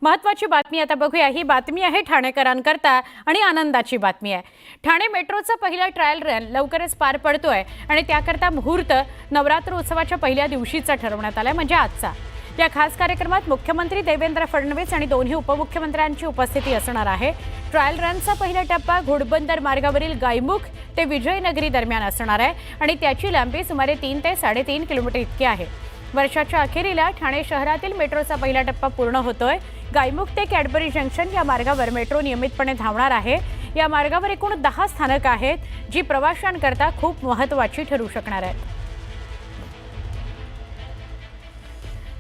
महत्त्वाची बातमी आता बघूया। ही बातमी आहे ठाणेकरांकरता आणि आनंदाची बातमी आहे। ठाणे मेट्रोचा पहिला ट्रायल रन लवकरच पार पडतोय आणि त्याकरता मुहूर्त नवरात्र उत्सवाच्या पहिल्या दिवशीचा ठरवण्यात आलाय, म्हणजे आजचा। या खास कार्यक्रमात मुख्यमंत्री देवेंद्र फडणवीस आणि दोन्ही उपमुख्यमंत्र्यांची उपस्थिती असणार आहे। ट्रायल रनचा पहिला टप्पा घोडबंदर मार्गावरील गायमुख ते विजयनगरी दरम्यान असणार आहे आणि त्याची लांबी सुमारे 3 ते 3.5 किलोमीटर इतकी आहे। वर्षाच्या अखेरीला ठाणे शहरातील मेट्रोचा पहिला टप्पा पूर्ण होतोय। गायमुख ते कॅडबरी जंक्शन या मार्गावर मेट्रो नियमितपणे धावणार आहे। या मार्गावर एकूण 10 स्थानक आहेत, जी प्रवाशांकरता खूप महत्त्वाची ठरू शकणार आहेत।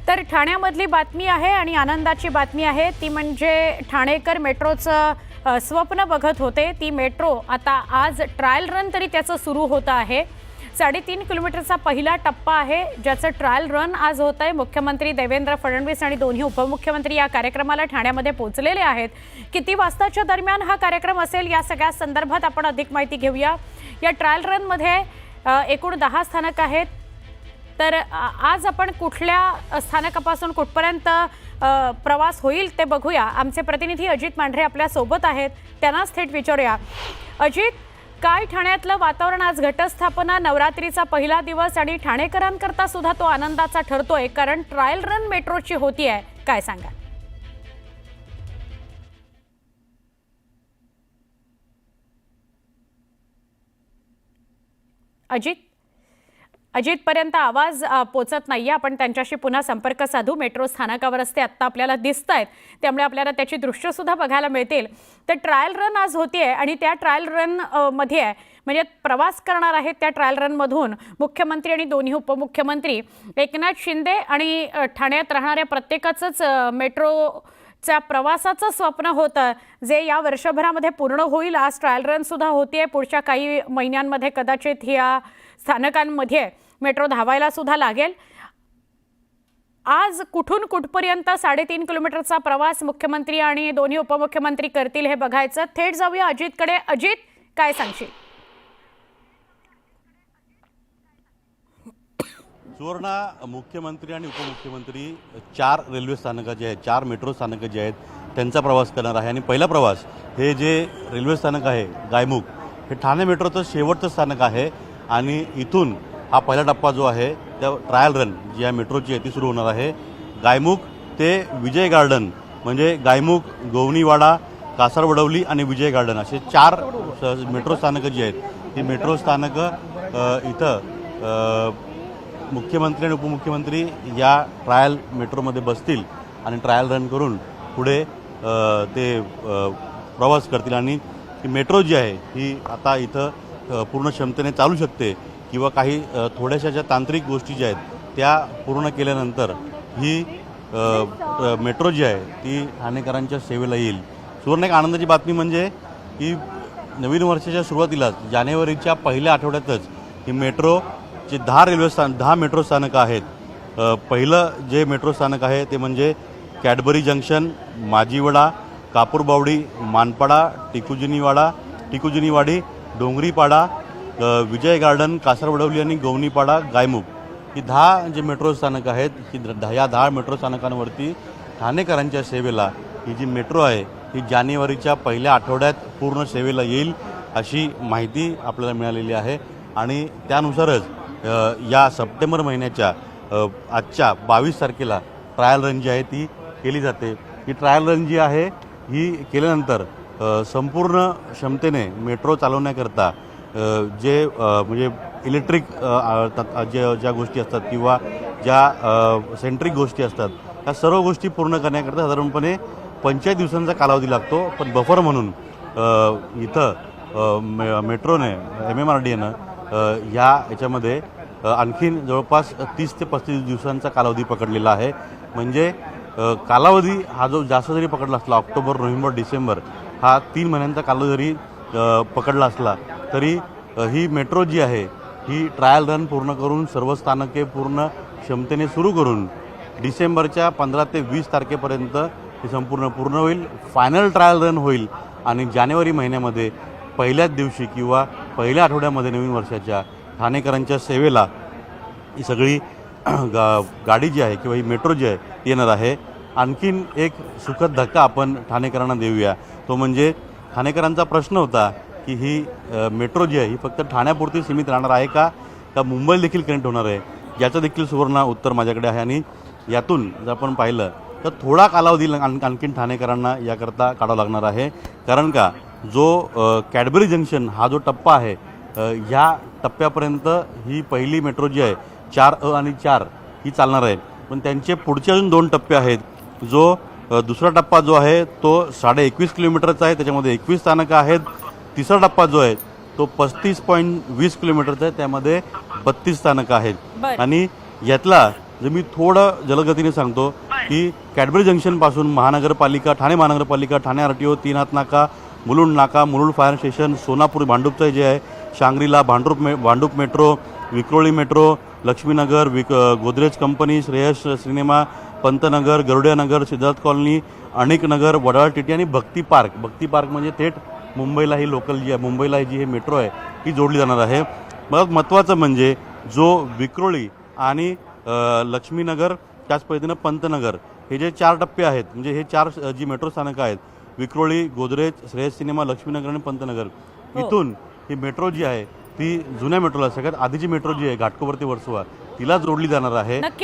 तर ठाण्यामधली बातमी आहे आणि आनंदाची बातमी आहे ती म्हणजे ठाणेकर मेट्रोचं स्वप्न बघत होते ती मेट्रो आता आज ट्रायल रन तरी त्याचं सुरू होतं आहे। 3.5 किलोमीटरचा पहिला टप्पा आहे, ज्याचं ट्रायल रन आज होत आहे। मुख्यमंत्री देवेंद्र फडणवीस आणि दोन्ही उपमुख्यमंत्री या कार्यक्रमाला ठाण्यामध्ये पोहोचलेले आहेत। किती वाजताच्या दरम्यान हा कार्यक्रम असेल या सगळ्या संदर्भात आपण अधिक माहिती घेऊया। या ट्रायल रनमध्ये एकूण 10 स्थानक आहेत। तर आज आपण कुठल्या स्थानकापासून कुठपर्यंत प्रवास होईल ते बघूया। आमचे प्रतिनिधी अजित मांढरे आपल्या सोबत आहेत, त्यांनाच थेट विचारूया। अजित, काय ठाण्यातलं वातावरण आज? घटस्थापना, नवरात्रीचा पहिला दिवस आणि ठाणेकरांकरता सुद्धा तो आनंदाचा ठरतोय, कारण ट्रायल रन मेट्रोची होती आहे, काय सांगा? अजित पर्यंत आवाज पोचत नाहीये, आपण त्यांच्याशी पुन्हा संपर्क साधू। मेट्रो स्थानकावर असते, आत्ता आपल्याला दिसत आहेत, त्यामुळे आपल्याला त्याची दृश्य सुद्धा बघायला मिळतील। तर ट्रायल रन आज होतीये आणि त्या ट्रायल रन मध्ये म्हणजे प्रवास करणार आहेत त्या ट्रायल रन मधून मुख्यमंत्री आणि दोन्ही उपमुख्यमंत्री। एकनाथ शिंदे आणि ठाण्यात राहणाऱ्या प्रत्येकाचंच मेट्रोच्या प्रवासाचं स्वप्न होतं, जे या वर्षभरामध्ये पूर्ण होईल। आज ट्रायल रन सुद्धा होतीये, पुढच्या काही महिन्यांमध्ये कदाचित या स्थानकांमध्ये मेट्रो धावायला सुद्धा लागेल। आज कुठून कुठपर्यंत 3.5 किलोमीटरचा प्रवास मुख्यमंत्री आणि दोन्ही उपमुख्यमंत्री करतील हे बघायचं। थेट जाऊया अजितकडे। अजित, काय सांगशील? सुवर्णा, मुख्यमंत्री आणि उपमुख्यमंत्री 4 रेल्वे स्थानकं जे आहेत, 4 मेट्रो स्थानकं जे आहेत त्यांचा प्रवास करणार आहे। आणि पहिला प्रवास हे जे रेल्वे स्थानक आहे गायमुख, हे ठाणे मेट्रोचं शेवटचं स्थानक आहे आणि इथून हा पहिला टप्पा जो आहे त्या ट्रायल रन जी या मेट्रोची आहे ती सुरू होणार आहे। गायमुख ते विजय गार्डन, म्हणजे गायमुख, गवणीवाडा, कासारवडवली आणि विजय गार्डन असे 4 मेट्रो स्थानकं जी आहेत, ही मेट्रो स्थानकं इथं मुख्यमंत्री आणि उपमुख्यमंत्री या ट्रायल मेट्रोमध्ये बसतील आणि ट्रायल रन करून पुढे ते प्रवास करतील। आणि ही मेट्रो जी आहे ही आता इथं पूर्ण क्षमतेने चालू शकते किंवा काही थोड्याशा ज्या तांत्रिक गोष्टी ज्या आहेत त्या पूर्ण केल्यानंतर ही मेट्रो जी आहे ती ठाणेकरांच्या सेवेला येईल। सुवर्ण एक आनंदाची बातमी म्हणजे की नवीन वर्षाच्या सुरुवातीलाच जानेवारीच्या पहिल्या आठवड्यातच ही मेट्रोचे 10 मेट्रो स्थानकं आहेत। पहिलं जे मेट्रो स्थानक आहे ते म्हणजे कॅडबरी जंक्शन, माजीवडा, कापूरबावडी, मानपाडा, टिकुजिनीवाडी, डोंगरीपाडा, विजय गार्डन, कासारवडवली आणि गवणीपाडा, गायमुख ही 10 जे मेट्रो स्थानकं आहेत, ही 10 मेट्रो स्थानकांवरती ठाणेकरांच्या सेवेला ही जी मेट्रो आहे ही जानेवारीच्या पहिल्या आठवड्यात पूर्ण सेवेला येईल अशी माहिती आपल्याला मिळालेली आहे। आणि त्यानुसारच या सप्टेंबर महिन्याच्या आजच्या 22 तारखेला ट्रायल रन जी आहे ती केली जाते। ही ट्रायल रन जी आहे ही केल्यानंतर संपूर्ण क्षमतेने मेट्रो चालवण्याकरता जे म्हणजे इलेक्ट्रिक ज्या गोष्टी असतात किंवा ज्या सेंट्रिक गोष्टी असतात त्या सर्व गोष्टी पूर्ण करण्याकरता साधारणपणे 45 दिवसांचा कालावधी लागतो। पण बफर म्हणून इथं मेट्रोने MMRDAनं याच्यामध्ये आणखीन जवळपास 30 ते 35 दिवसांचा कालावधी पकडलेला आहे। म्हणजे कालावधी हा जो जास्त जरी पकडला असला, ऑक्टोबर, नोव्हेंबर, डिसेंबर हा 3 महिन्यांचा कालावधी जरी पकडला असला तरी ही मेट्रो जी आहे ही ट्रायल रन पूर्ण करून सर्व स्थानके पूर्ण क्षमतेने सुरू करून डिसेंबरच्या 15 ते 20 तारखेपर्यंत ही संपूर्ण पूर्ण होईल। फायनल ट्रायल रन होईल आणि जानेवारी महिन्यामध्ये पहिल्याच दिवशी किंवा पहिल्या आठवड्यामध्ये नवीन वर्षाच्या ठाणेकरांच्या सेवेला ही सगळी गाडी जी आहे किंवा ही मेट्रो जी आहे ती येणार आहे। आणखीन एक सुखद धक्का आपण ठाणेकरांना देऊया. तो म्हणजे ठाणेकरांचा प्रश्न होता की ही मेट्रो जी आहे ही फक्त ठाण्यापुरती सीमित राहणार आहे का मुंबईला देखील कनेक्ट होणार आहे, याचं देखील सुवर्ण उत्तर माझ्याकडे आहे. आणि यातून जर आपण पाहिलं तर थोडा कालावधी आणखीन ठाणेकरांना याकरता काढावा लागणार आहे. कारण का जो कॅडबरी जंक्शन हा जो टप्पा आहे ह्या टप्प्यापर्यंत ही पहिली मेट्रो जी आहे 4A आणि 4 ही चालणार आहे. पण त्यांचे पुढचे अजून 2 टप्पे आहेत. जो दुसरा टप्पा जो आहे तो 21.5 किलोमीटरचा आहे, त्याच्यामध्ये 21 स्थानकं आहेत. तिसरा टप्पा जो आहे तो 35.20 किलोमीटरचा आहे, त्यामध्ये 32 स्थानकं आहेत. बरं. आणि यातला जर मी थोडं जलगतीने सांगतो की कॅडबरी जंक्शनपासून महानगरपालिका, ठाणे महानगरपालिका, ठाणे RTO, 3 हात नाका, मुलुंड नाका, मुलुंड फायर स्टेशन, सोनापूर भांडूपचं जे आहे, सांगलीला Bhandup metro, Vikhroli metro, Laxminagar, Godrej company, Shreyas cinema, Pantnagar, Garodianagar, Siddharth colony, Anik Nagar, Wadala TT आणि भक्ती पार्क म्हणजे थेट मुंबईला ही लोकल जी आहे, मुंबईला जी ही मेट्रो आहे ही जोडली जाणार आहे. मग महत्त्वाचं म्हणजे जो विक्रोळी आणि लक्ष्मीनगर, त्याच पद्धतीनं पंतनगर हे जे 4 टप्पे आहेत, म्हणजे हे 4 जी मेट्रो स्थानकं आहेत, विक्रोळी, गोदरेज, श्रेयस सिनेमा, लक्ष्मीनगर आणि पंतनगर, इथून ही मेट्रो जी आहे ती जुन्या मेट्रोला, सगळ्यात आधीची मेट्रो जी आहे घाटकोपर ते वर्सोवा, तिला जोडली जाणार आहे. नक्की